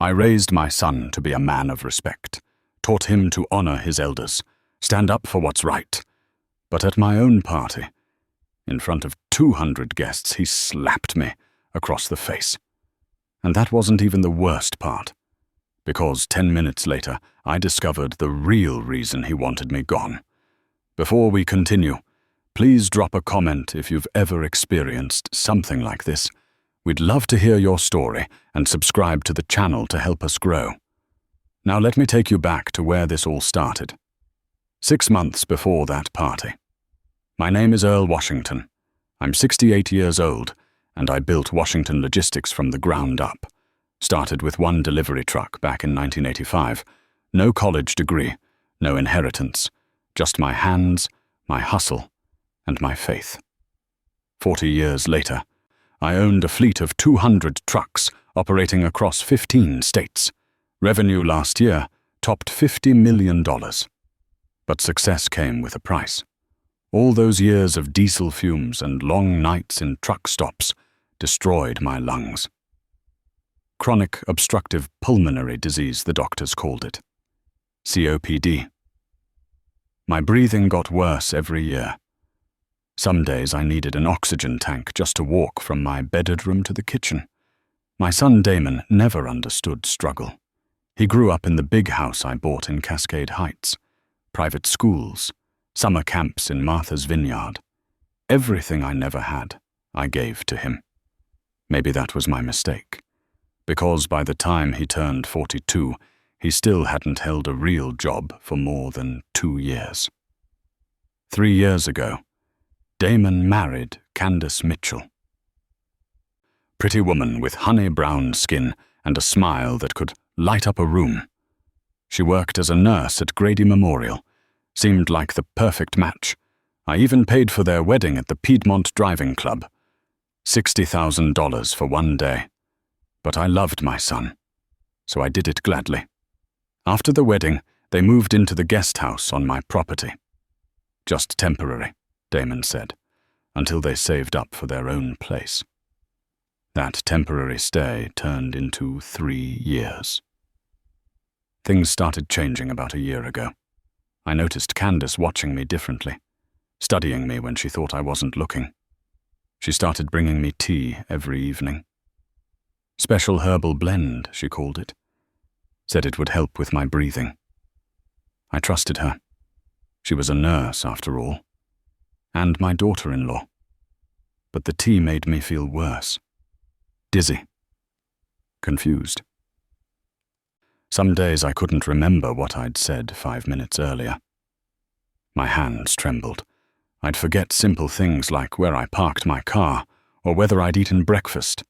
I raised my son to be a man of respect, taught him to honor his elders, stand up for what's right. But at my own party, in front of 200 guests, he slapped me across the face. And that wasn't even the worst part, because 10 minutes later, I discovered the real reason he wanted me gone. Before we continue, please drop a comment if you've ever experienced something like this. We'd love to hear your story and subscribe to the channel to help us grow. Now let me take you back to where this all started. 6 months before that party. My name is Earl Washington. I'm 68 years old, and I built Washington Logistics from the ground up. Started with one delivery truck back in 1985. No college degree, no inheritance, just my hands, my hustle, and my faith. 40 years later, I owned a fleet of 200 trucks operating across 15 states. Revenue last year topped $50 million. But success came with a price. All those years of diesel fumes and long nights in truck stops destroyed my lungs. Chronic obstructive pulmonary disease, the doctors called it. COPD. My breathing got worse every year. Some days I needed an oxygen tank just to walk from my bedroom to the kitchen. My son Damon never understood struggle. He grew up in the big house I bought in Cascade Heights, private schools, summer camps in Martha's Vineyard. Everything I never had, I gave to him. Maybe that was my mistake, because by the time he turned 42, he still hadn't held a real job for more than 2 years. 3 years ago, Damon married Candace Mitchell. Pretty woman with honey-brown skin and a smile that could light up a room. She worked as a nurse at Grady Memorial. Seemed like the perfect match. I even paid for their wedding at the Piedmont Driving Club. $60,000 for one day. But I loved my son, so I did it gladly. After the wedding, they moved into the guest house on my property. Just temporary, Damon said, until they saved up for their own place. That temporary stay turned into 3 years. Things started changing about a year ago. I noticed Candace watching me differently, studying me when she thought I wasn't looking. She started bringing me tea every evening. Special herbal blend, she called it. Said it would help with my breathing. I trusted her. She was a nurse, after all. And my daughter-in-law. But the tea made me feel worse. Dizzy. Confused. Some days I couldn't remember what I'd said 5 minutes earlier. My hands trembled. I'd forget simple things like where I parked my car or whether I'd eaten breakfast.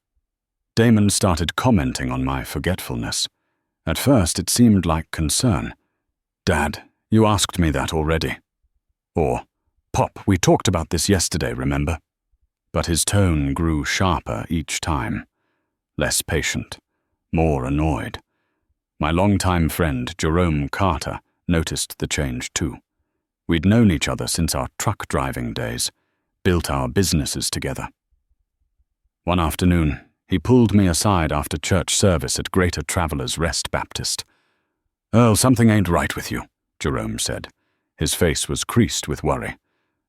Damon started commenting on my forgetfulness. At first it seemed like concern. "Dad, you asked me that already." Or, "Pop, we talked about this yesterday, remember?" But his tone grew sharper each time. Less patient, more annoyed. My longtime friend, Jerome Carter, noticed the change too. We'd known each other since our truck driving days, built our businesses together. One afternoon, he pulled me aside after church service at Greater Travelers Rest Baptist. "Earl, something ain't right with you," Jerome said. His face was creased with worry.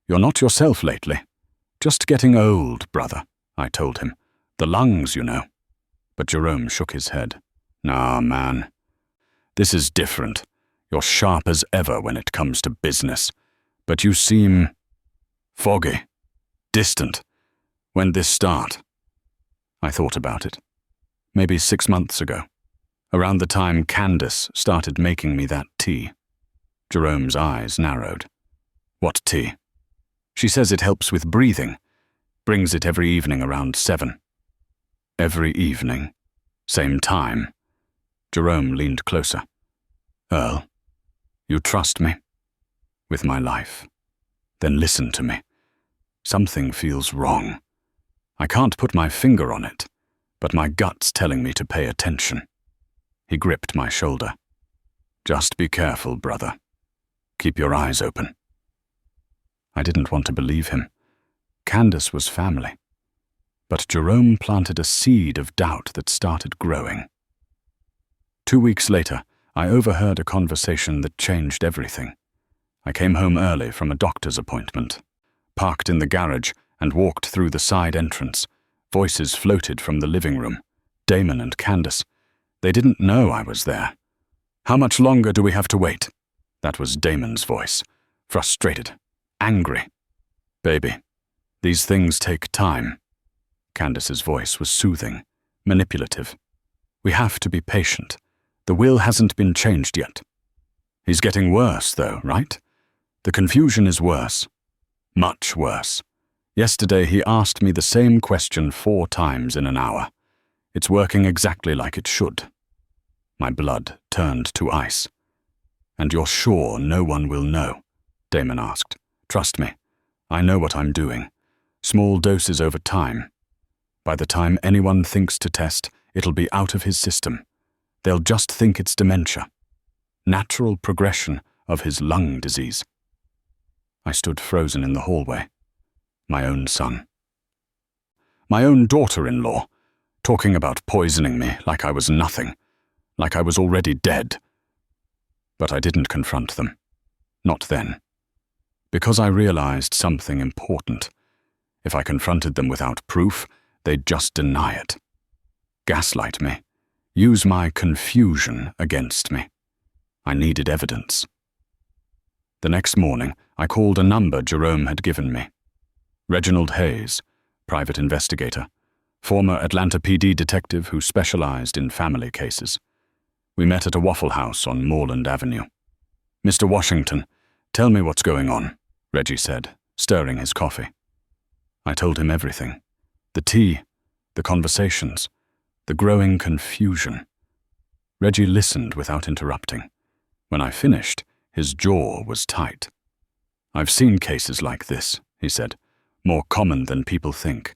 "You're not yourself lately." "Just getting old, brother," I told him. "The lungs, you know." But Jerome shook his head. "Nah, man. This is different. You're sharp as ever when it comes to business. But you seem foggy, distant. When'd this start?" I thought about it. Maybe 6 months ago, around the time Candace started making me that tea. Jerome's eyes narrowed. "What tea?" "She says it helps with breathing. Brings it every evening around 7. "Every evening? Same time?" Jerome leaned closer. "Earl, you trust me? With my life? Then listen to me. Something feels wrong. I can't put my finger on it, but my gut's telling me to pay attention." He gripped my shoulder. "Just be careful, brother. Keep your eyes open." I didn't want to believe him. Candace was family. But Jerome planted a seed of doubt that started growing. 2 weeks later, I overheard a conversation that changed everything. I came home early from a doctor's appointment, parked in the garage, and walked through the side entrance. Voices floated from the living room. Damon and Candace. They didn't know I was there. "How much longer do we have to wait?" That was Damon's voice. Frustrated. Angry. "Baby, these things take time." Candace's voice was soothing, manipulative. "We have to be patient. The will hasn't been changed yet." "He's getting worse, though, right? The confusion is worse. Much worse. Yesterday he asked me the same question 4 times in an hour. It's working exactly like it should." My blood turned to ice. "And you're sure no one will know?" Damon asked. "Trust me, I know what I'm doing. Small doses over time. By the time anyone thinks to test, it'll be out of his system. They'll just think it's dementia. Natural progression of his lung disease." I stood frozen in the hallway. My own son. My own daughter-in-law, talking about poisoning me like I was nothing, like I was already dead. But I didn't confront them. Not then. Because I realized something important. If I confronted them without proof, they'd just deny it. Gaslight me. Use my confusion against me. I needed evidence. The next morning, I called a number Jerome had given me. Reginald Hayes, private investigator, former Atlanta PD detective who specialized in family cases. We met at a Waffle House on Moreland Avenue. "Mr. Washington, tell me what's going on," Reggie said, stirring his coffee. I told him everything. The tea, the conversations, the growing confusion. Reggie listened without interrupting. When I finished, his jaw was tight. "I've seen cases like this," he said, "more common than people think.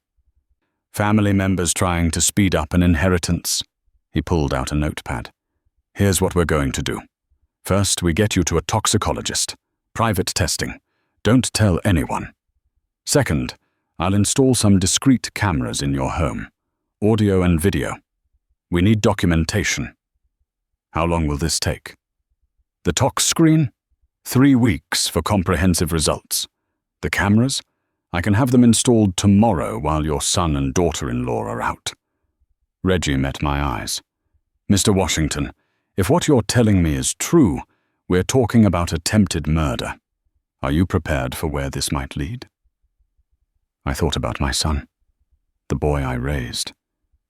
Family members trying to speed up an inheritance." He pulled out a notepad. "Here's what we're going to do. First, we get you to a toxicologist. Private testing. Don't tell anyone. Second, I'll install some discreet cameras in your home. Audio and video. We need documentation." "How long will this take?" "The tox screen? 3 weeks for comprehensive results. The cameras? I can have them installed tomorrow while your son and daughter-in-law are out." Reggie met my eyes. "Mr. Washington, if what you're telling me is true, we're talking about attempted murder. Are you prepared for where this might lead?" I thought about my son, the boy I raised,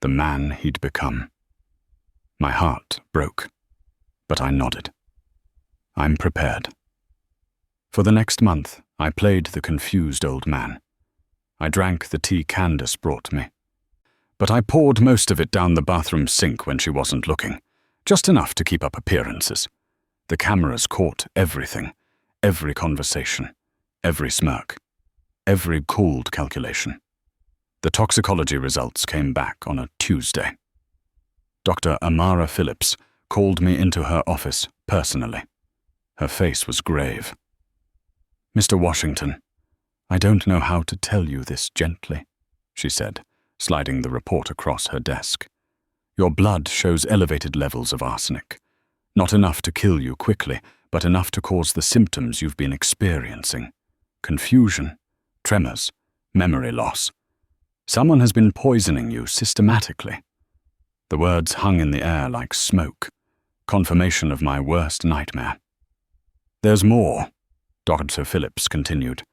the man he'd become. My heart broke, but I nodded. "I'm prepared." For the next month, I played the confused old man. I drank the tea Candace brought me. But I poured most of it down the bathroom sink when she wasn't looking, just enough to keep up appearances. The cameras caught everything, every conversation, every smirk, every cold calculation. The toxicology results came back on a Tuesday. Dr. Amara Phillips called me into her office personally. Her face was grave. "Mr. Washington, I don't know how to tell you this gently," she said, sliding the report across her desk. "Your blood shows elevated levels of arsenic. Not enough to kill you quickly, but enough to cause the symptoms you've been experiencing. Confusion, tremors, memory loss. Someone has been poisoning you systematically." The words hung in the air like smoke, confirmation of my worst nightmare. "There's more," Dr. Phillips continued.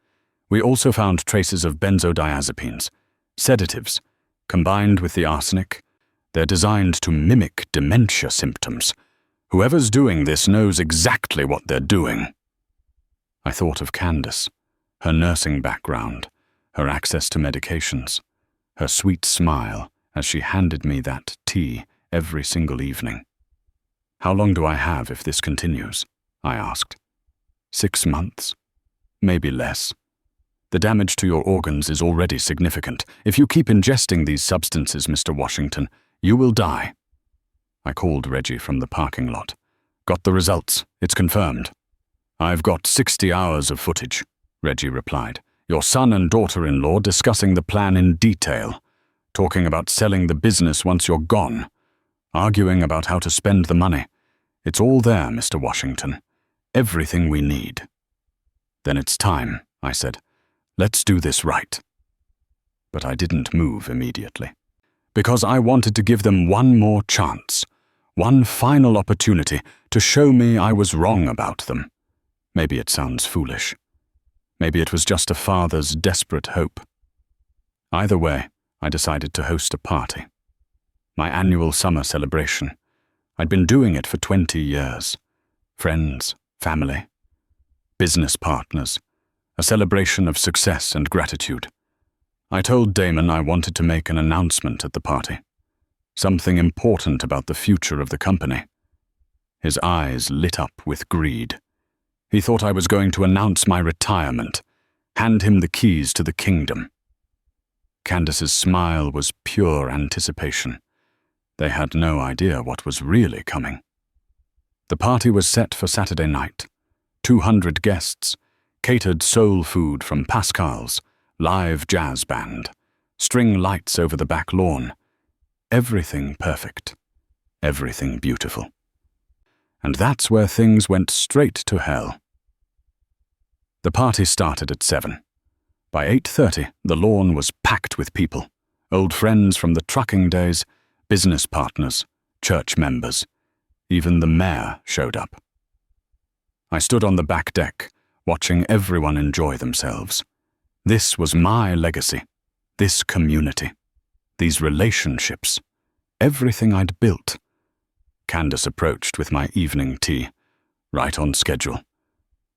"We also found traces of benzodiazepines, sedatives, combined with the arsenic. They're designed to mimic dementia symptoms. Whoever's doing this knows exactly what they're doing." I thought of Candace, her nursing background, her access to medications, her sweet smile as she handed me that tea every single evening. "How long do I have if this continues?" I asked. 6 months. Maybe less. The damage to your organs is already significant. If you keep ingesting these substances, Mr. Washington, you will die." I called Reggie from the parking lot. "Got the results. It's confirmed." "I've got 60 hours of footage," Reggie replied. "Your son and daughter-in-law discussing the plan in detail, talking about selling the business once you're gone. arguing about how to spend the money. It's all there, Mr. Washington. Everything we need. Then it's time, I said. Let's do this right. But I didn't move immediately, because I wanted to give them one more chance, one final opportunity to show me I was wrong about them. Maybe it sounds foolish. Maybe it was just a father's desperate hope. Either way, I decided to host a party. My annual summer celebration. I'd been doing it for 20 years. Friends, family, business partners, a celebration of success and gratitude. I told Damon I wanted to make an announcement at the party. Something important about the future of the company. His eyes lit up with greed. He thought I was going to announce my retirement, hand him the keys to the kingdom. Candace's smile was pure anticipation. They had no idea what was really coming. The party was set for Saturday night. 200 guests, catered soul food from Pascal's, live jazz band, string lights over the back lawn. Everything perfect. Everything beautiful. And that's where things went straight to hell. The party started at 7. By 8:30, the lawn was packed with people. Old friends from the trucking days, business partners, church members. Even the mayor showed up. I stood on the back deck, watching everyone enjoy themselves. This was my legacy, this community, these relationships, everything I'd built. Candace approached with my evening tea, right on schedule.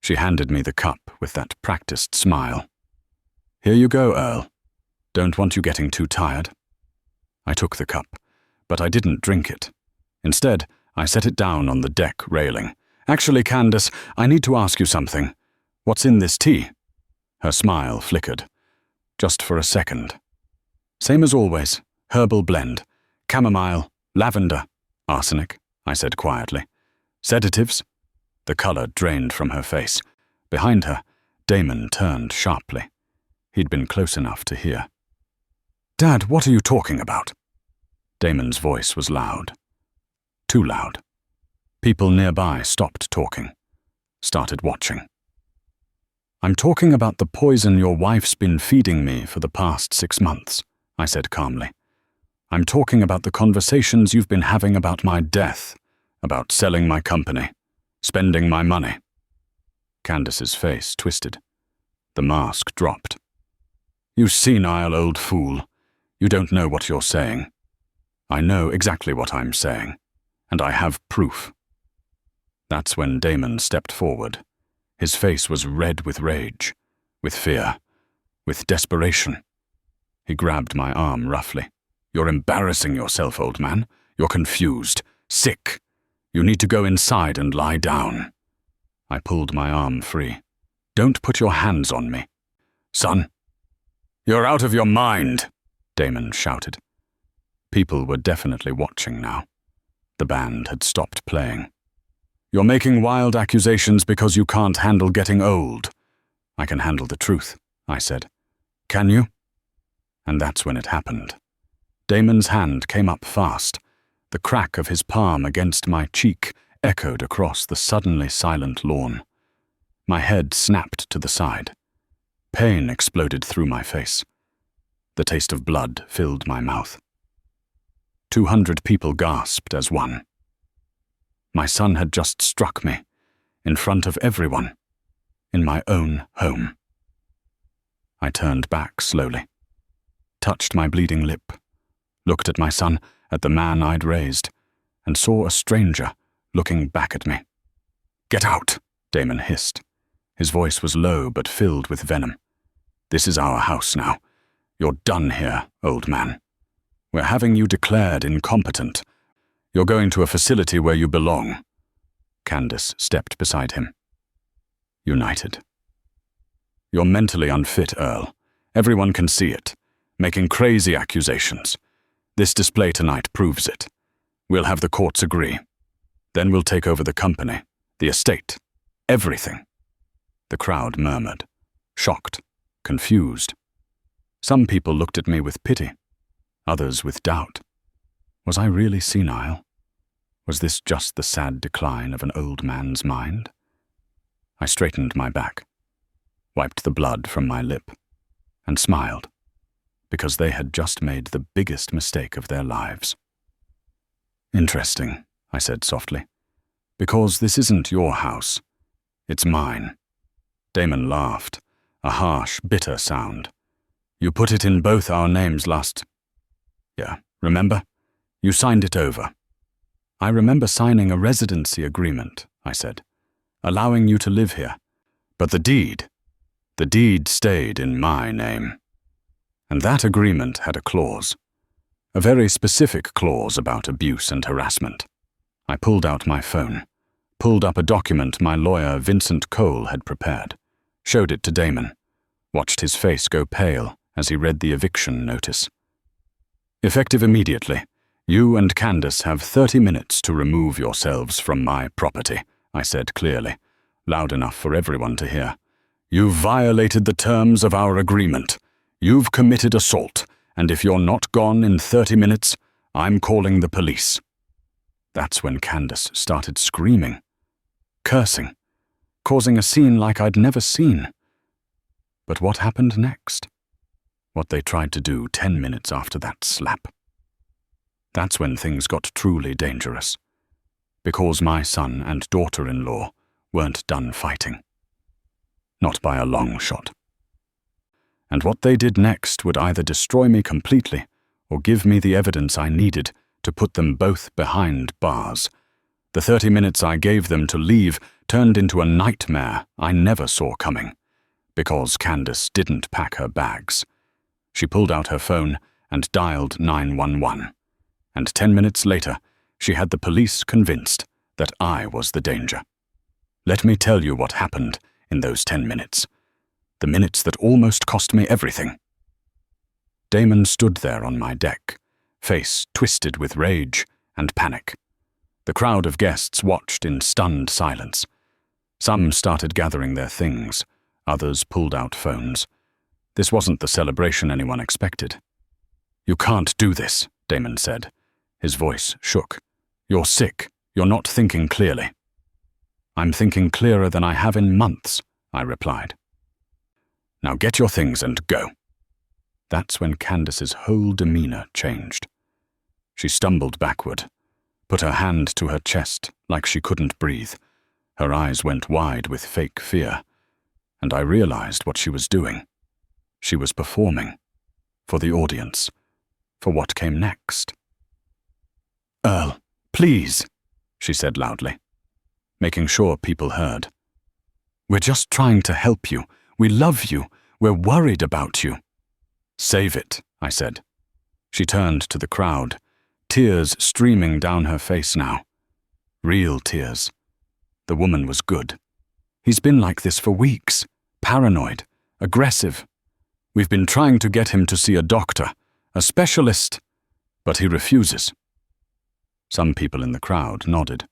She handed me the cup with that practiced smile. Here you go, Earl. Don't want you getting too tired. I took the cup, but I didn't drink it. Instead, I set it down on the deck railing. Actually, Candace, I need to ask you something. What's in this tea? Her smile flickered. Just for a second. Same as always, herbal blend. Chamomile, lavender, arsenic, I said quietly. Sedatives? The color drained from her face. Behind her, Damon turned sharply. He'd been close enough to hear. Dad, what are you talking about? Damon's voice was loud. Too loud. People nearby stopped talking, started watching. I'm talking about the poison your wife's been feeding me for the past 6 months, I said calmly. I'm talking about the conversations you've been having about my death, about selling my company, spending my money. Candace's face twisted. The mask dropped. You senile old fool. You don't know what you're saying. I know exactly what I'm saying, and I have proof. That's when Damon stepped forward. His face was red with rage, with fear, with desperation. He grabbed my arm roughly. You're embarrassing yourself, old man. You're confused, sick. You need to go inside and lie down. I pulled my arm free. Don't put your hands on me. Son. You're out of your mind, Damon shouted. People were definitely watching now. The band had stopped playing. You're making wild accusations because you can't handle getting old. I can handle the truth, I said. Can you? And that's when it happened. Damon's hand came up fast. The crack of his palm against my cheek echoed across the suddenly silent lawn. My head snapped to the side. Pain exploded through my face. The taste of blood filled my mouth. 200 people gasped as one. My son had just struck me, in front of everyone, in my own home. I turned back slowly, touched my bleeding lip, looked at my son, at the man I'd raised, and saw a stranger looking back at me. Get out, Damon hissed. His voice was low but filled with venom. This is our house now. You're done here, old man. We're having you declared incompetent. You're going to a facility where you belong. Candace stepped beside him. United. You're mentally unfit, Earl. Everyone can see it. Making crazy accusations. This display tonight proves it. We'll have the courts agree. Then we'll take over the company, the estate, everything. The crowd murmured, shocked, confused. Some people looked at me with pity, others with doubt. Was I really senile? Was this just the sad decline of an old man's mind? I straightened my back, wiped the blood from my lip, and smiled, because they had just made the biggest mistake of their lives. "Interesting," I said softly, "because this isn't your house. It's mine." Damon laughed, a harsh, bitter sound. "You put it in both our names last... Yeah, remember? You signed it over." "I remember signing a residency agreement," I said, "allowing you to live here. But the deed stayed in my name. And that agreement had a clause, a very specific clause about abuse and harassment." I pulled out my phone, pulled up a document my lawyer Vincent Cole had prepared, showed it to Damon, watched his face go pale as he read the eviction notice. "Effective immediately, you and Candace have 30 minutes to remove yourselves from my property," I said clearly, loud enough for everyone to hear. "You've violated the terms of our agreement. You've committed assault, and if you're not gone in 30 minutes, I'm calling the police." That's when Candace started screaming, cursing, causing a scene like I'd never seen. But what happened next? What they tried to do 10 minutes after that slap. That's when things got truly dangerous, because my son and daughter-in-law weren't done fighting. Not by a long shot. And what they did next would either destroy me completely or give me the evidence I needed to put them both behind bars. The 30 minutes I gave them to leave turned into a nightmare I never saw coming, because Candace didn't pack her bags. She pulled out her phone and dialed 911, and 10 minutes later, she had the police convinced that I was the danger. Let me tell you what happened in those 10 minutes. The minutes that almost cost me everything. Damon stood there on my deck, face twisted with rage and panic. The crowd of guests watched in stunned silence. Some started gathering their things, others pulled out phones. This wasn't the celebration anyone expected. "You can't do this," Damon said. His voice shook. "You're sick. You're not thinking clearly." "I'm thinking clearer than I have in months," I replied. "Now get your things and go." That's when Candace's whole demeanor changed. She stumbled backward, put her hand to her chest like she couldn't breathe. Her eyes went wide with fake fear, and I realized what she was doing. She was performing, for the audience, for what came next. "Earl, please," she said loudly, making sure people heard. "We're just trying to help you. We love you. We're worried about you." "Save it," I said. She turned to the crowd, tears streaming down her face now. Real tears. The woman was good. "He's been like this for weeks. Paranoid. Aggressive. We've been trying to get him to see a doctor, a specialist, but he refuses." Some people in the crowd nodded.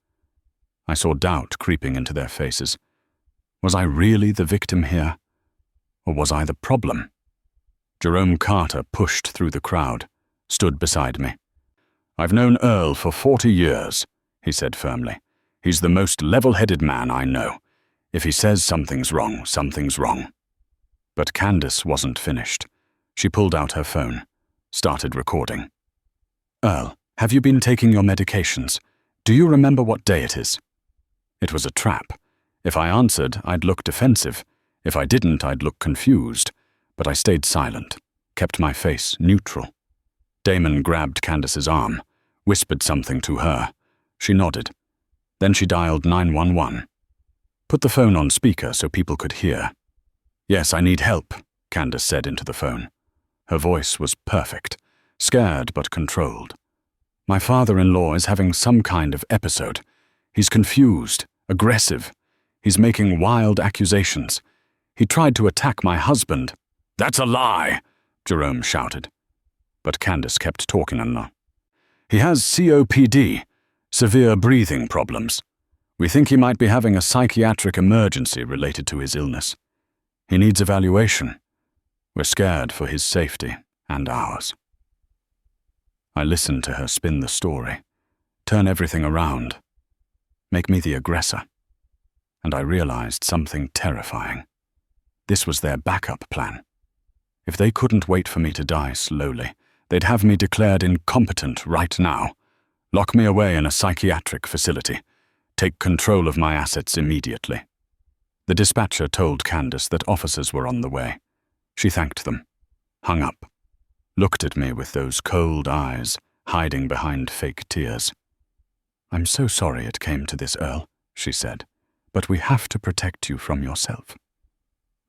I saw doubt creeping into their faces. Was I really the victim here? Or was I the problem? Jerome Carter pushed through the crowd, stood beside me. "I've known Earl for 40 years, he said firmly. "He's the most level-headed man I know. If he says something's wrong, something's wrong." But Candace wasn't finished. She pulled out her phone, started recording. "Earl, have you been taking your medications? Do you remember what day it is?" It was a trap. If I answered, I'd look defensive. If I didn't, I'd look confused. But I stayed silent, kept my face neutral. Damon grabbed Candace's arm, whispered something to her. She nodded. Then she dialed 911. Put the phone on speaker so people could hear. "Yes, I need help," Candace said into the phone. Her voice was perfect, scared but controlled. "My father-in-law is having some kind of episode. He's confused, aggressive. He's making wild accusations. He tried to attack my husband." "That's a lie," Jerome shouted. But Candace kept talking on. "He has COPD, severe breathing problems. We think he might be having a psychiatric emergency related to his illness. He needs evaluation. We're scared for his safety and ours." I listened to her spin the story, turn everything around, make me the aggressor. And I realized something terrifying. This was their backup plan. If they couldn't wait for me to die slowly, they'd have me declared incompetent right now, lock me away in a psychiatric facility, take control of my assets immediately. The dispatcher told Candace that officers were on the way. She thanked them, hung up, looked at me with those cold eyes hiding behind fake tears. "I'm so sorry it came to this, Earl," she said, "but we have to protect you from yourself."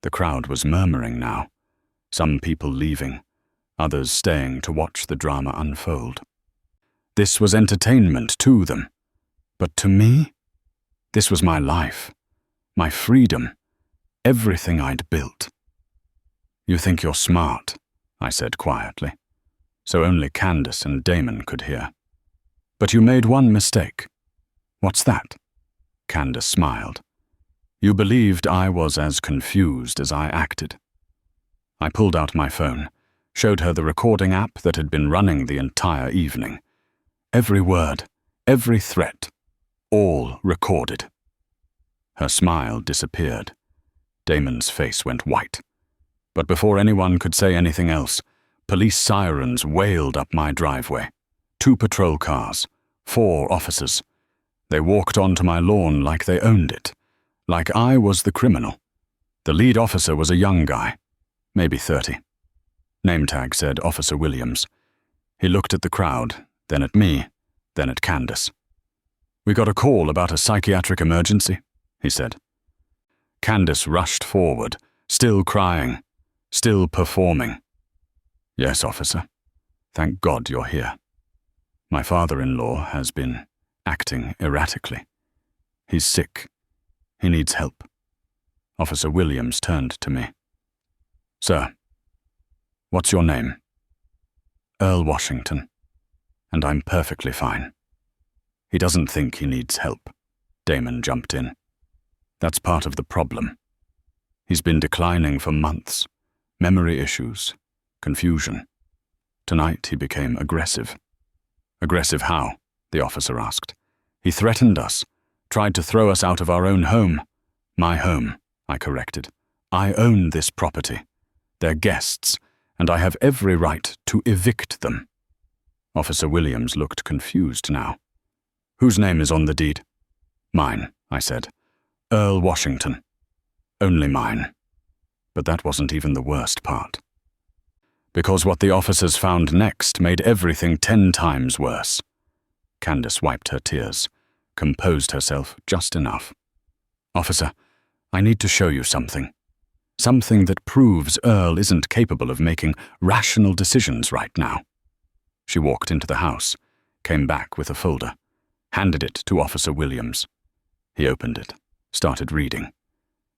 The crowd was murmuring now, some people leaving, others staying to watch the drama unfold. This was entertainment to them, but to me, this was my life, my freedom, everything I'd built. "You think you're smart," I said quietly, so only Candace and Damon could hear. "But you made one mistake." "What's that?" Candace smiled. "You believed I was as confused as I acted." I pulled out my phone, showed her the recording app that had been running the entire evening. Every word, every threat, all recorded. Her smile disappeared. Damon's face went white. But before anyone could say anything else, police sirens wailed up my driveway. 2 patrol cars, 4 officers. They walked onto my lawn like they owned it, like I was the criminal. The lead officer was a young guy, maybe 30. Name tag said Officer Williams. He looked at the crowd, then at me, then at Candace. "We got a call about a psychiatric emergency," he said. Candace rushed forward, still crying, still performing. "Yes, officer. Thank God you're here. My father-in-law has been acting erratically. He's sick. He needs help." Officer Williams turned to me. "Sir, what's your name?" "Earl Washington, and I'm perfectly fine." "He doesn't think he needs help," Damon jumped in. "That's part of the problem. He's been declining for months. Memory issues, confusion. Tonight he became aggressive." "Aggressive how?" the officer asked. "He threatened us, tried to throw us out of our own home." "My home," I corrected. "I own this property. They're guests, and I have every right to evict them." Officer Williams looked confused now. "Whose name is on the deed?" "Mine," I said. "Earl Washington. Only mine." But that wasn't even the worst part. Because what the officers found next made everything 10 times worse. Candace wiped her tears, composed herself just enough. "Officer, I need to show you something. Something that proves Earl isn't capable of making rational decisions right now." She walked into the house, came back with a folder, handed it to Officer Williams. He opened it, started reading.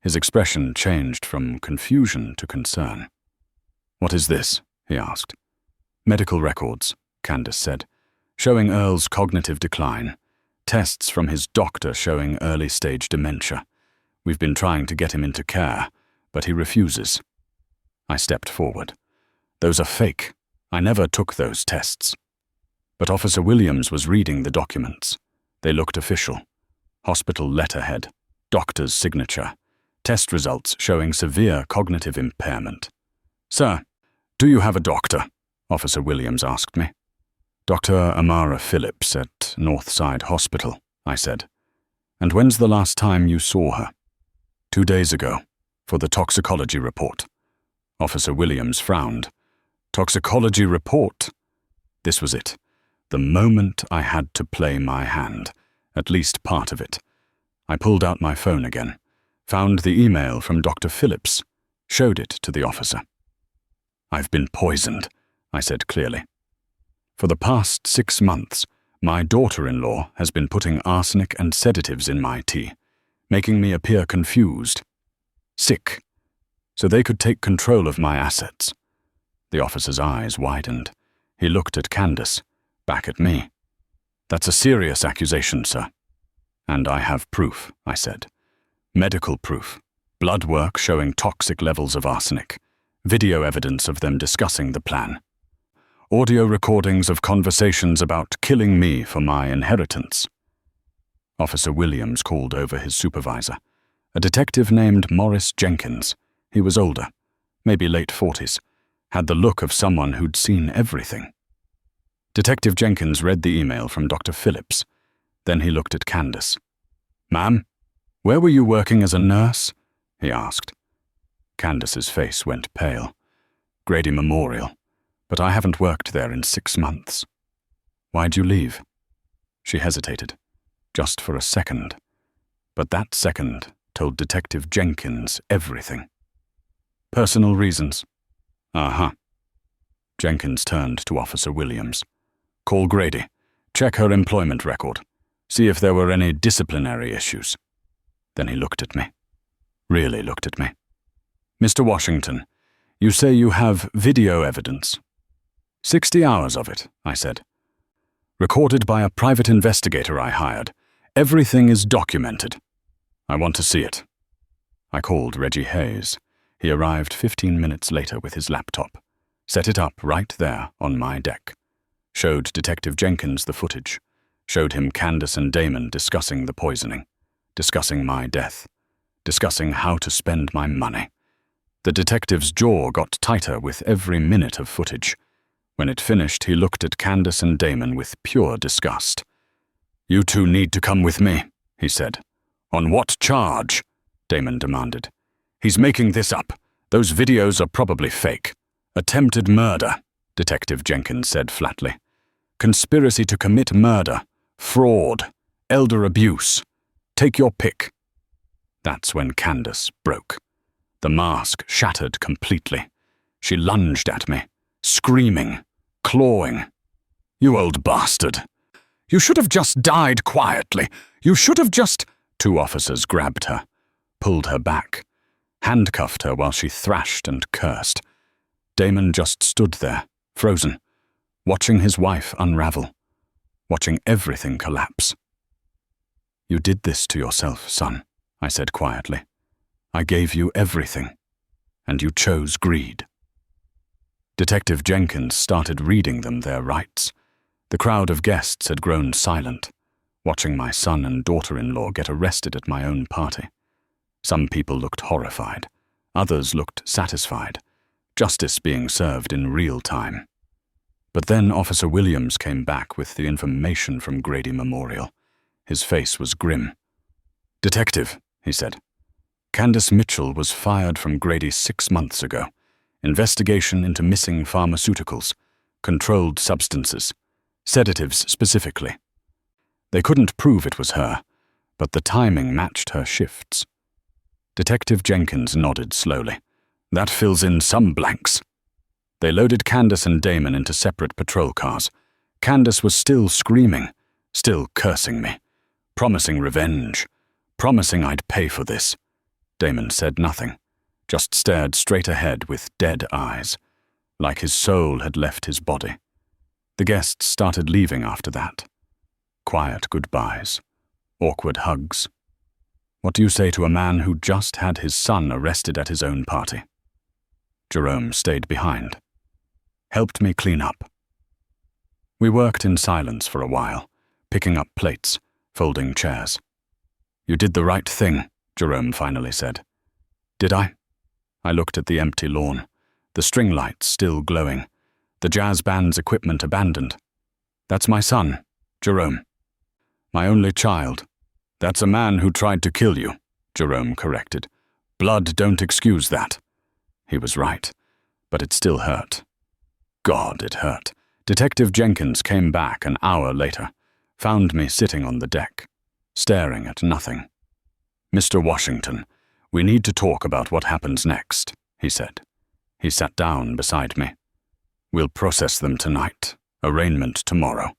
His expression changed from confusion to concern. "What is this?" he asked. "Medical records," Candace said, "showing Earl's cognitive decline. Tests from his doctor showing early-stage dementia. We've been trying to get him into care, but he refuses." I stepped forward. "Those are fake. I never took those tests." But Officer Williams was reading the documents. They looked official. Hospital letterhead, doctor's signature, test results showing severe cognitive impairment. "Sir, do you have a doctor?" Officer Williams asked me. "Dr. Amara Phillips at Northside Hospital," I said. "And when's the last time you saw her?" 2 days ago, for the toxicology report." Officer Williams frowned. "Toxicology report?" This was it. The moment I had to play my hand, at least part of it. I pulled out my phone again, found the email from Dr. Phillips, showed it to the officer. "I've been poisoned," I said clearly. "For the past 6 months, my daughter-in-law has been putting arsenic and sedatives in my tea, making me appear confused, sick, so they could take control of my assets." The officer's eyes widened. He looked at Candace, back at me. "That's a serious accusation, sir." "And I have proof," I said. "Medical proof. Blood work showing toxic levels of arsenic. Video evidence of them discussing the plan." audio recordings of conversations about killing me for my inheritance. Officer Williams called over his supervisor, a detective named Morris Jenkins. He was older, maybe late 40s, had the look of someone who'd seen everything. Detective Jenkins read the email from Dr. Phillips. Then he looked at Candace. "Ma'am, where were you working as a nurse?" he asked. Candace's face went pale. "Grady Memorial, but I haven't worked there in 6 months." "Why'd you leave?" She hesitated, just for a second. But that second told Detective Jenkins everything. "Personal reasons." "Uh-huh." Jenkins turned to Officer Williams. "Call Grady. Check her employment record. See if there were any disciplinary issues." Then he looked at me. Really looked at me. "Mr. Washington, you say you have video evidence." 60 hours of it," I said. "Recorded by a private investigator I hired. Everything is documented. I want to see it." I called Reggie Hayes. He arrived 15 minutes later with his laptop. Set it up right there on my deck. Showed Detective Jenkins the footage. Showed him Candace and Damon discussing the poisoning. Discussing my death. Discussing how to spend my money. The detective's jaw got tighter with every minute of footage. When it finished, he looked at Candace and Damon with pure disgust. "You two need to come with me," he said. "On what charge?" Damon demanded. "He's making this up. Those videos are probably fake." "Attempted murder," Detective Jenkins said flatly. "Conspiracy to commit murder, fraud, elder abuse. Take your pick." That's when Candace broke. The mask shattered completely. She lunged at me, screaming, clawing. "You old bastard! You should have just died quietly. You should have just—" 2 officers grabbed her, pulled her back, handcuffed her while she thrashed and cursed. Damon just stood there, frozen, watching his wife unravel, watching everything collapse. "You did this to yourself, son," I said quietly. "I gave you everything, and you chose greed." Detective Jenkins started reading them their rights. The crowd of guests had grown silent, watching my son and daughter-in-law get arrested at my own party. Some people looked horrified. Others looked satisfied. Justice being served in real time. But then Officer Williams came back with the information from Grady Memorial. His face was grim. "Detective," he said, "Candace Mitchell was fired from Grady 6 months ago. Investigation into missing pharmaceuticals, controlled substances, sedatives specifically. They couldn't prove it was her, but the timing matched her shifts." Detective Jenkins nodded slowly. "That fills in some blanks." They loaded Candace and Damon into separate patrol cars. Candace was still screaming, still cursing me, promising revenge, promising I'd pay for this. Damon said nothing, just stared straight ahead with dead eyes, like his soul had left his body. The guests started leaving after that. Quiet goodbyes, awkward hugs. What do you say to a man who just had his son arrested at his own party? Jerome stayed behind. Helped me clean up. We worked in silence for a while, picking up plates, folding chairs. "You did the right thing," Jerome finally said. "Did I?" I looked at the empty lawn, the string lights still glowing, the jazz band's equipment abandoned. "That's my son, Jerome. My only child." "That's a man who tried to kill you," Jerome corrected. "Blood don't excuse that." He was right, but it still hurt. God, it hurt. Detective Jenkins came back an hour later, found me sitting on the deck, staring at nothing. "Mr. Washington, we need to talk about what happens next," he said. He sat down beside me. "We'll process them tonight, arraignment tomorrow.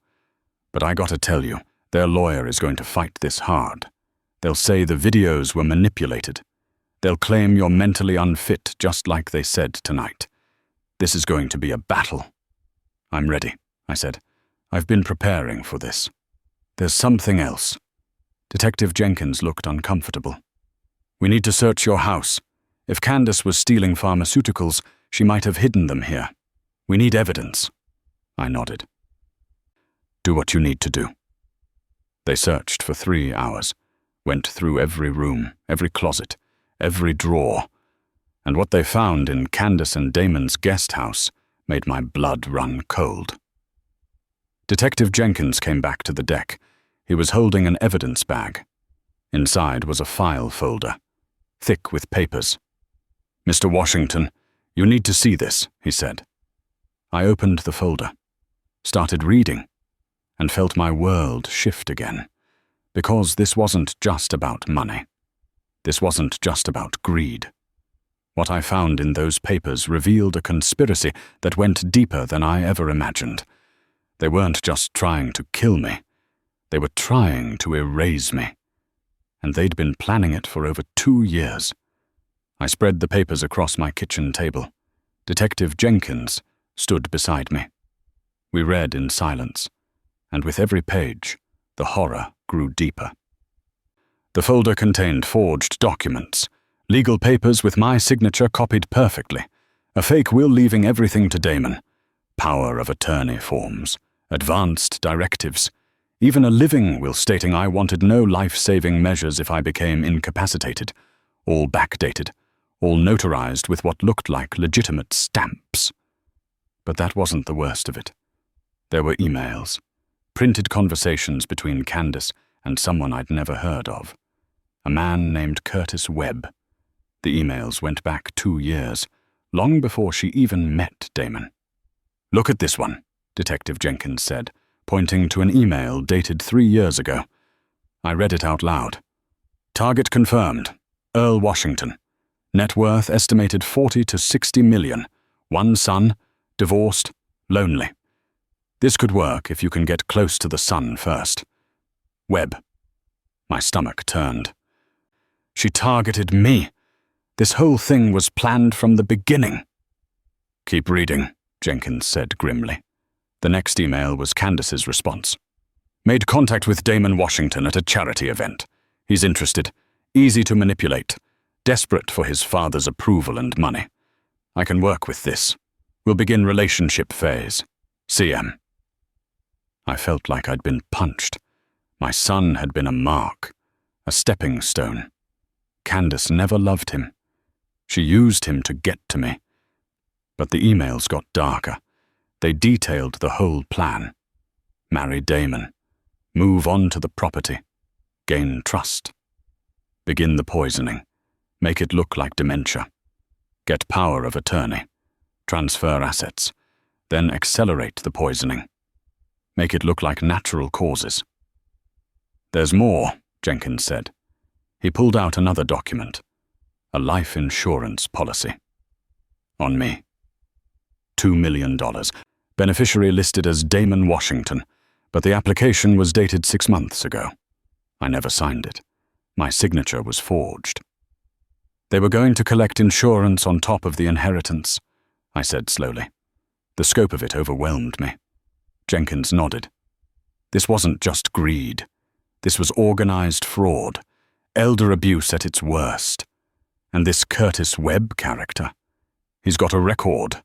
But I gotta tell you, their lawyer is going to fight this hard. They'll say the videos were manipulated. They'll claim you're mentally unfit just like they said tonight. This is going to be a battle." "I'm ready," I said. "I've been preparing for this." "There's something else." Detective Jenkins looked uncomfortable. "We need to search your house. If Candace was stealing pharmaceuticals, she might have hidden them here. We need evidence." I nodded. Do what you need to do. They searched for 3 hours, went through every room, every closet, every drawer, and what they found in Candace and Damon's guest house made my blood run cold. Detective Jenkins came back to the deck. He was holding an evidence bag. Inside was a file folder, thick with papers. "Mr. Washington, you need to see this," he said. I opened the folder, started reading, and felt my world shift again, because this wasn't just about money. This wasn't just about greed. What I found in those papers revealed a conspiracy that went deeper than I ever imagined. They weren't just trying to kill me. They were trying to erase me. And they'd been planning it for over 2 years. I spread the papers across my kitchen table. Detective Jenkins stood beside me. We read in silence, and with every page, the horror grew deeper. The folder contained forged documents, legal papers with my signature copied perfectly, a fake will leaving everything to Damon, power of attorney forms, advanced directives, even a living will stating I wanted no life-saving measures if I became incapacitated, all backdated, all notarized with what looked like legitimate stamps. But that wasn't the worst of it. There were emails, printed conversations between Candace and someone I'd never heard of, a man named Curtis Webb. The emails went back 2 years, long before she even met Damon. "Look at this one," Detective Jenkins said, pointing to an email dated 3 years ago. I read it out loud. "Target confirmed. Earl Washington. Net worth estimated 40 to 60 million. 1 son, divorced, lonely. This could work if you can get close to the sun first. Webb." My stomach turned. She targeted me. This whole thing was planned from the beginning. "Keep reading," Jenkins said grimly. The next email was Candace's response. "Made contact with Damon Washington at a charity event. He's interested, easy to manipulate, desperate for his father's approval and money. I can work with this. We'll begin relationship phase. CM." I felt like I'd been punched. My son had been a mark, a stepping stone. Candace never loved him. She used him to get to me. But the emails got darker. They detailed the whole plan. Marry Damon. Move on to the property. Gain trust. Begin the poisoning. Make it look like dementia. Get power of attorney. Transfer assets. Then accelerate the poisoning. Make it look like natural causes. "There's more," Jenkins said. He pulled out another document. A life insurance policy. On me. $2 million. Beneficiary listed as Damon Washington, but the application was dated 6 months ago. I never signed it. My signature was forged. "They were going to collect insurance on top of the inheritance," I said slowly. The scope of it overwhelmed me. Jenkins nodded. This wasn't just greed. This was organized fraud, elder abuse at its worst. And this Curtis Webb character, he's got a record.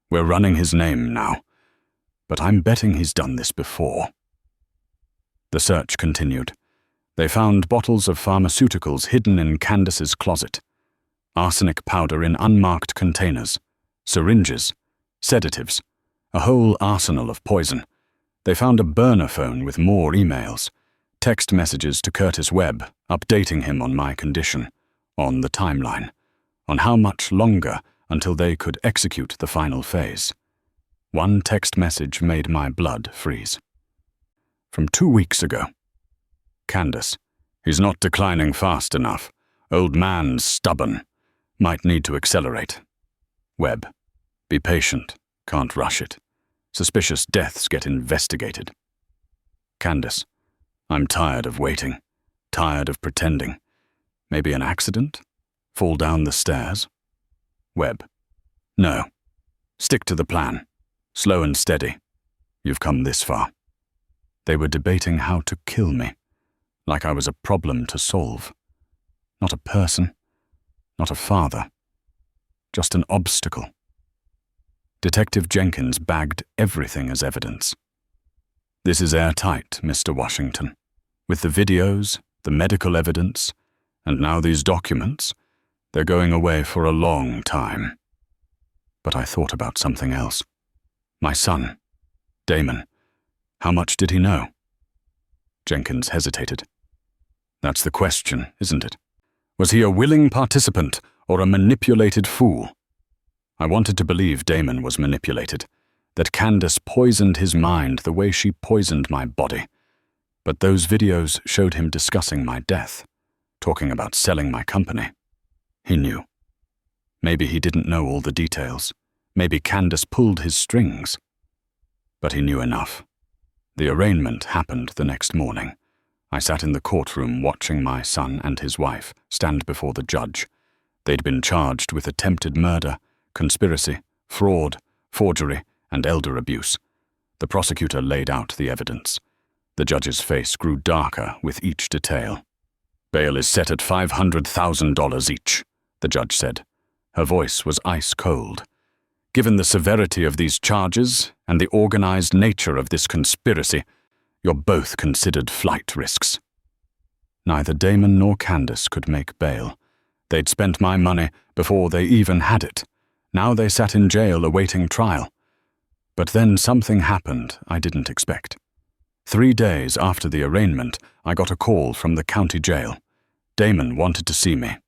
We're running his name now. But I'm betting he's done this before. The search continued. They found bottles of pharmaceuticals hidden in Candace's closet, arsenic powder in unmarked containers, syringes, sedatives, a whole arsenal of poison. They found a burner phone with more emails, text messages to Curtis Webb, updating him on my condition, on the timeline, on how much longer until they could execute the final phase. One text message made my blood freeze. From 2 weeks ago. "Candace, he's not declining fast enough. Old man's stubborn. Might need to accelerate. Webb, be patient. Can't rush it. Suspicious deaths get investigated. Candace, I'm tired of waiting. Tired of pretending. Maybe an accident? Fall down the stairs? Webb, no. Stick to the plan. Slow and steady. You've come this far." They were debating how to kill me, like I was a problem to solve. Not a person, not a father, just an obstacle. Detective Jenkins bagged everything as evidence. "This is airtight, Mr. Washington. With the videos, the medical evidence, and now these documents, they're going away for a long time." But I thought about something else. My son, Damon, how much did he know? Jenkins hesitated. "That's the question, isn't it? Was he a willing participant or a manipulated fool?" I wanted to believe Damon was manipulated, that Candace poisoned his mind the way she poisoned my body. But those videos showed him discussing my death, talking about selling my company. He knew. Maybe he didn't know all the details. Maybe Candace pulled his strings. But he knew enough. The arraignment happened the next morning. I sat in the courtroom watching my son and his wife stand before the judge. They'd been charged with attempted murder, conspiracy, fraud, forgery, and elder abuse. The prosecutor laid out the evidence. The judge's face grew darker with each detail. "Bail is set at $500,000 each," the judge said. Her voice was ice cold. "Given the severity of these charges and the organized nature of this conspiracy, you're both considered flight risks." Neither Damon nor Candace could make bail. They'd spent my money before they even had it. Now they sat in jail awaiting trial. But then something happened I didn't expect. 3 days after the arraignment, I got a call from the county jail. Damon wanted to see me.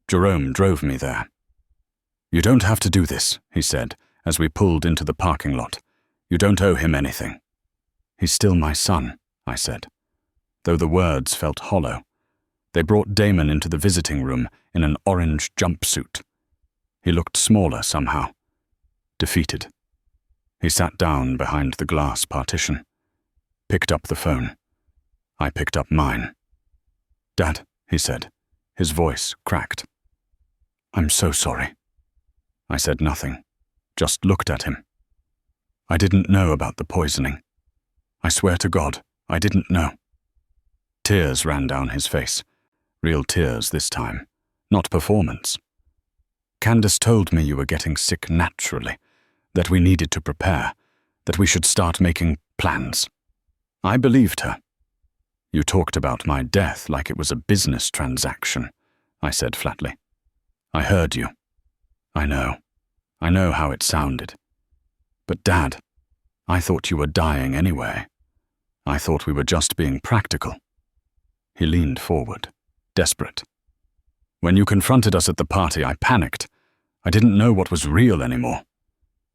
Jerome drove me there. "You don't have to do this," he said, as we pulled into the parking lot. "You don't owe him anything." "He's still my son," I said, though the words felt hollow. They brought Damon into the visiting room in an orange jumpsuit. He looked smaller somehow, defeated. He sat down behind the glass partition, picked up the phone. I picked up mine. "Dad," he said, his voice cracked. "I'm so sorry." I said nothing, just looked at him. I didn't know about the poisoning. I swear to God, I didn't know. Tears ran down his face, real tears this time, not performance. "Candace told me you were getting sick naturally, that we needed to prepare, that we should start making plans. I believed her." "You talked about my death like it was a business transaction," I said flatly. "I heard you. I know how it sounded. But Dad, I thought you were dying anyway. I thought we were just being practical." He leaned forward, desperate. "When you confronted us at the party, I panicked. I didn't know what was real anymore.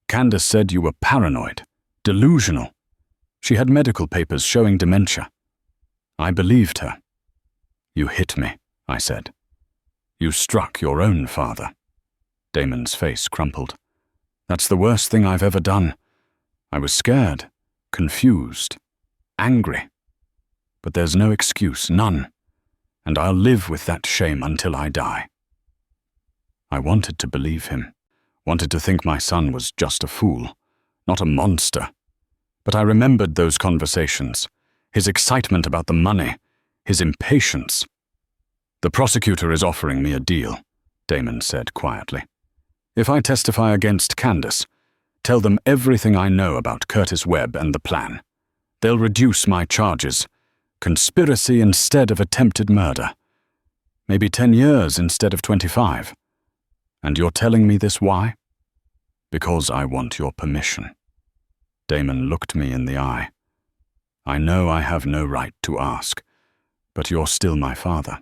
Candace said you were paranoid, delusional. She had medical papers showing dementia. I believed her." "You hit me," I said. "You struck your own father." Damon's face crumpled. "That's the worst thing I've ever done. I was scared, confused, angry. But there's no excuse, none, and I'll live with that shame until I die." I wanted to believe him, wanted to think my son was just a fool, not a monster. But I remembered those conversations, his excitement about the money, his impatience. "The prosecutor is offering me a deal," Damon said quietly. "If I testify against Candace, tell them everything I know about Curtis Webb and the plan. They'll reduce my charges. Conspiracy instead of attempted murder. Maybe 10 years instead of 25. And you're telling me this why?" "Because I want your permission." Damon looked me in the eye. "I know I have no right to ask, but you're still my father.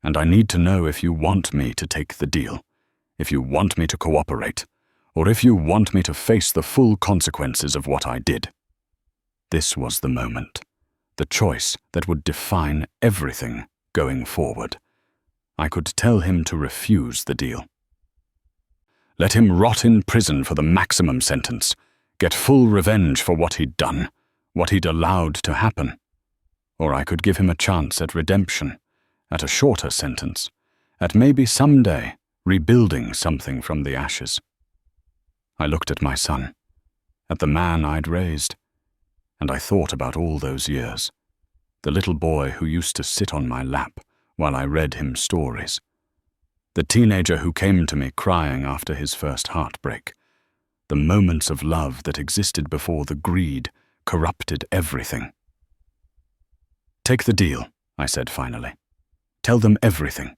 And I need to know if you want me to take the deal, if you want me to cooperate, or if you want me to face the full consequences of what I did." This was the moment, the choice that would define everything going forward. I could tell him to refuse the deal. Let him rot in prison for the maximum sentence, get full revenge for what he'd done, what he'd allowed to happen. Or I could give him a chance at redemption, at a shorter sentence, at maybe someday rebuilding something from the ashes. I looked at my son, at the man I'd raised, and I thought about all those years, the little boy who used to sit on my lap while I read him stories, the teenager who came to me crying after his first heartbreak, the moments of love that existed before the greed corrupted everything. "Take the deal," I said finally. "Tell them everything.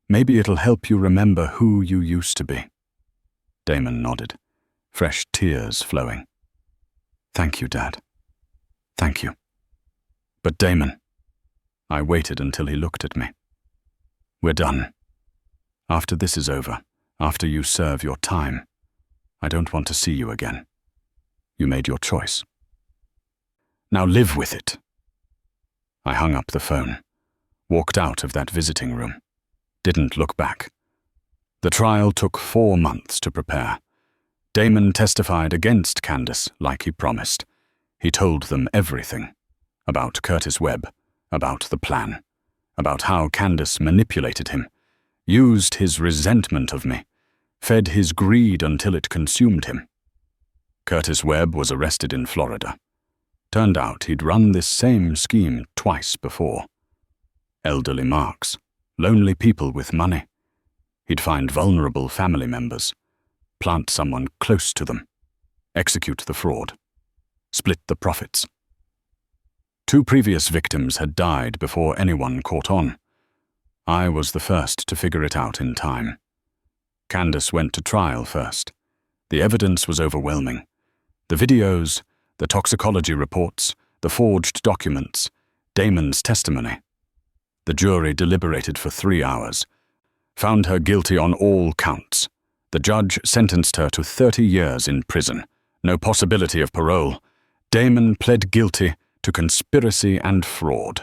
Maybe it'll help you remember who you used to be." Damon nodded, fresh tears flowing. "Thank you, Dad. Thank you." "But Damon," I waited until he looked at me. "We're done. After this is over, after you serve your time, I don't want to see you again. You made your choice. Now live with it." I hung up the phone, walked out of that visiting room, didn't look back. The trial took 4 months to prepare. Damon testified against Candace like he promised. He told them everything. About Curtis Webb, about the plan, about how Candace manipulated him, used his resentment of me, fed his greed until it consumed him. Curtis Webb was arrested in Florida. Turned out he'd run this same scheme twice before. Elderly marks, lonely people with money. He'd find vulnerable family members, plant someone close to them, execute the fraud, split the profits. 2 previous victims had died before anyone caught on. I was the first to figure it out in time. Candace went to trial first. The evidence was overwhelming. The videos, the toxicology reports, the forged documents, Damon's testimony. The jury deliberated for 3 hours, found her guilty on all counts. The judge sentenced her to 30 years in prison, no possibility of parole. Damon pled guilty to conspiracy and fraud.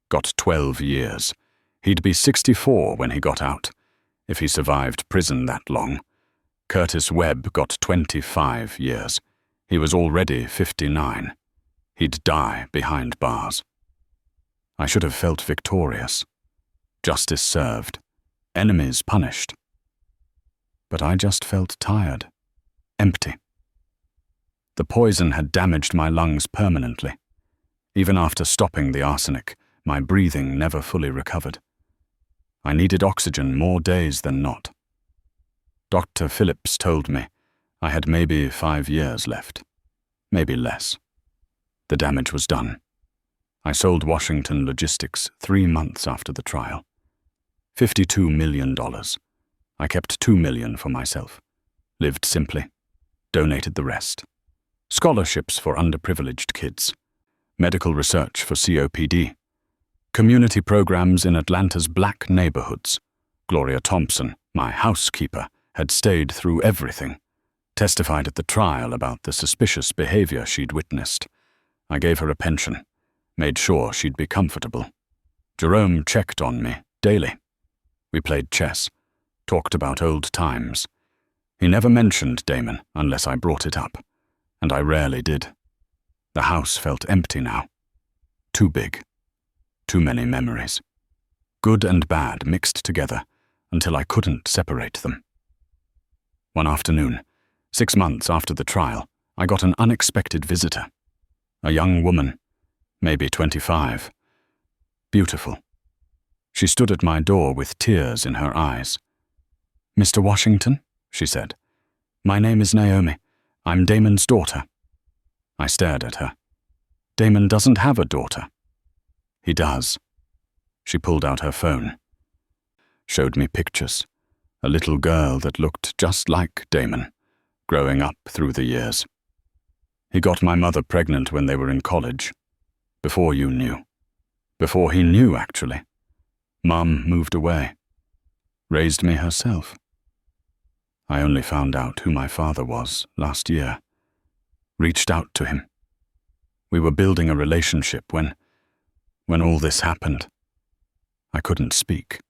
Got 12 years. He'd be 64 when he got out, if he survived prison that long. Curtis Webb got 25 years. He was already 59. He'd die behind bars. I should have felt victorious. Justice served. Enemies punished. But I just felt tired. Empty. The poison had damaged my lungs permanently. Even after stopping the arsenic, my breathing never fully recovered. I needed oxygen more days than not. Dr. Phillips told me I had maybe 5 years left, maybe less. The damage was done. I sold Washington Logistics 3 months after the trial. $52 million. I kept $2 million for myself. Lived simply. Donated the rest. Scholarships for underprivileged kids. Medical research for COPD. Community programs in Atlanta's black neighborhoods. Gloria Thompson, my housekeeper, had stayed through everything. Testified at the trial about the suspicious behavior she'd witnessed. I gave her a pension. Made sure she'd be comfortable. Jerome checked on me daily. We played chess. Talked about old times. He never mentioned Damon unless I brought it up, and I rarely did. The house felt empty now. Too big. Too many memories. Good and bad mixed together until I couldn't separate them. One afternoon, 6 months after the trial, I got an unexpected visitor. A young woman, maybe 25. Beautiful. She stood at my door with tears in her eyes. "Mr. Washington," she said, "my name is Naomi. I'm Damon's daughter." I stared at her. "Damon doesn't have a daughter." "He does." She pulled out her phone. Showed me pictures. A little girl that looked just like Damon, growing up through the years. He got my mother pregnant when they were in college. Before you knew. Before he knew, actually. Mum moved away. Raised me herself. I only found out who my father was last year. Reached out to him. We were building a relationship when all this happened. I couldn't speak.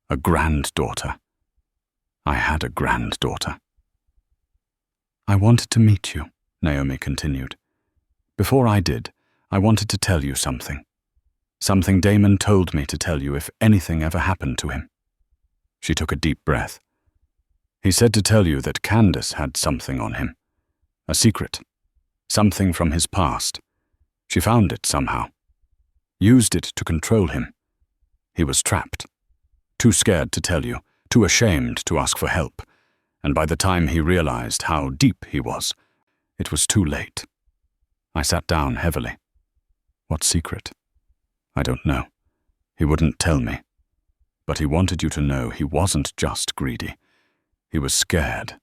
A granddaughter. I had a granddaughter. "I wanted to meet you," Naomi continued. "Before I did, I wanted to tell you something. Something Damon told me to tell you if anything ever happened to him." She took a deep breath. "He said to tell you that Candace had something on him. A secret. Something from his past. She found it somehow. Used it to control him. He was trapped. Too scared to tell you. Too ashamed to ask for help. and by the time he realized how deep he was, it was too late. I sat down heavily. What secret? I don't know. He wouldn't tell me. But he wanted you to know he wasn't just greedy. He was scared,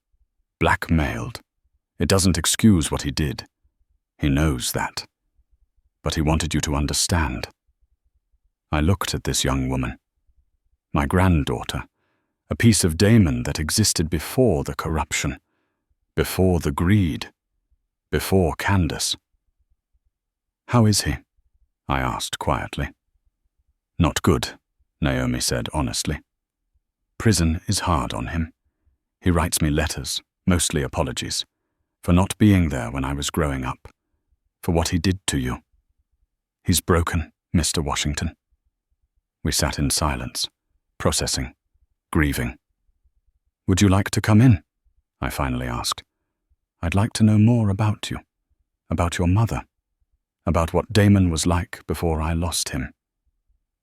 blackmailed. It doesn't excuse what he did. He knows that. But he wanted you to understand. I looked at this young woman. My granddaughter. A piece of Damon that existed before the corruption, before the greed, before Candace. How is he? I asked quietly. Not good, Naomi said honestly. Prison is hard on him. He writes me letters, mostly apologies, for not being there when I was growing up, for what he did to you. He's broken, Mr. Washington. We sat in silence, processing, grieving. Would you like to come in? I finally asked. I'd like to know more about you, about your mother, about what Damon was like before I lost him.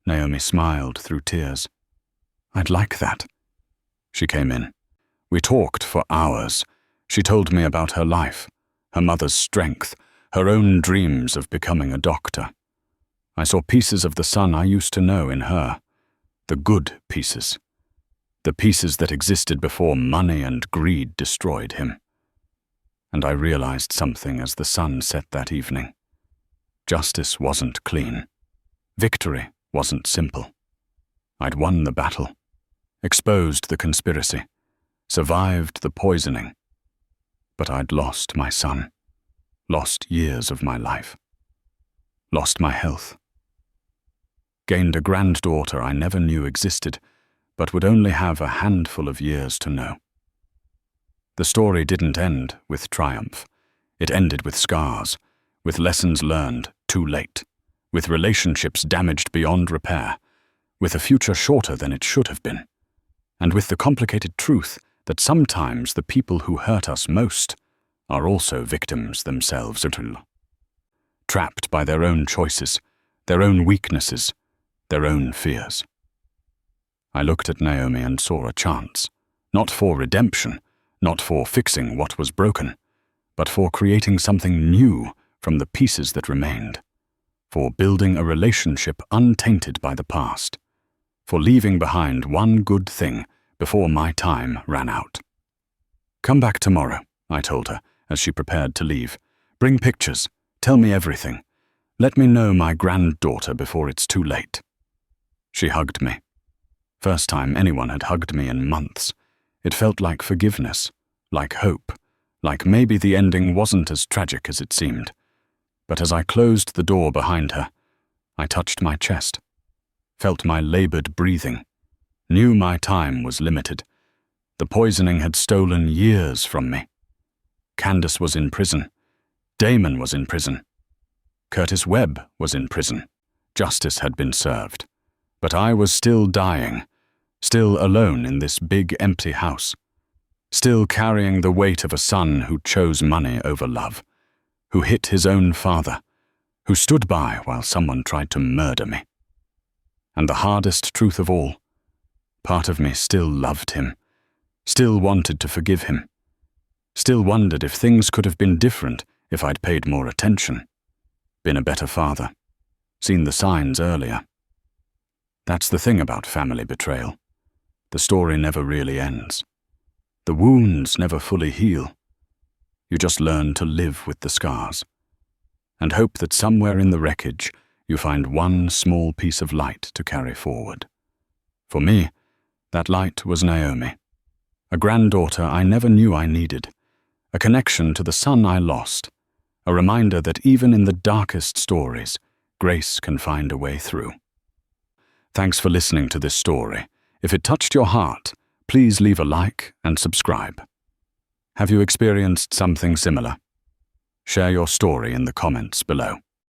Naomi smiled through tears. I'd like that. She came in. We talked for hours. She told me about her life, her mother's strength, her own dreams of becoming a doctor. I saw pieces of the son I used to know in her, the good pieces, the pieces that existed before money and greed destroyed him. And I realized something as the sun set that evening. Justice wasn't clean. Victory wasn't simple. I'd won the battle, exposed the conspiracy, survived the poisoning. But I'd lost my son, lost years of my life, lost my health. Gained a granddaughter I never knew existed, but would only have a handful of years to know. The story didn't end with triumph. It ended with scars, with lessons learned too late, with relationships damaged beyond repair, with a future shorter than it should have been, and with the complicated truth that sometimes the people who hurt us most are also victims themselves, trapped by their own choices, their own weaknesses, their own fears. I looked at Naomi and saw a chance, not for redemption, not for fixing what was broken, but for creating something new from the pieces that remained, for building a relationship untainted by the past, for leaving behind one good thing before my time ran out. Come back tomorrow, I told her as she prepared to leave. Bring pictures. Tell me everything. Let me know my granddaughter before it's too late. She hugged me. First time anyone had hugged me in months. It felt like forgiveness, like hope, like maybe the ending wasn't as tragic as it seemed. But as I closed the door behind her, I touched my chest, felt my labored breathing, knew my time was limited. The poisoning had stolen years from me. Candace was in prison. Damon was in prison. Curtis Webb was in prison. Justice had been served. But I was still dying, still alone in this big empty house, still carrying the weight of a son who chose money over love, who hit his own father, who stood by while someone tried to murder me. And the hardest truth of all, part of me still loved him, still wanted to forgive him, still wondered if things could have been different if I'd paid more attention, been a better father, seen the signs earlier. That's the thing about family betrayal. The story never really ends. The wounds never fully heal. You just learn to live with the scars, and hope that somewhere in the wreckage you find one small piece of light to carry forward. For me, that light was Naomi, a granddaughter I never knew I needed, a connection to the son I lost, a reminder that even in the darkest stories, grace can find a way through. Thanks for listening to this story. If it touched your heart, please leave a like and subscribe. Have you experienced something similar? Share your story in the comments below.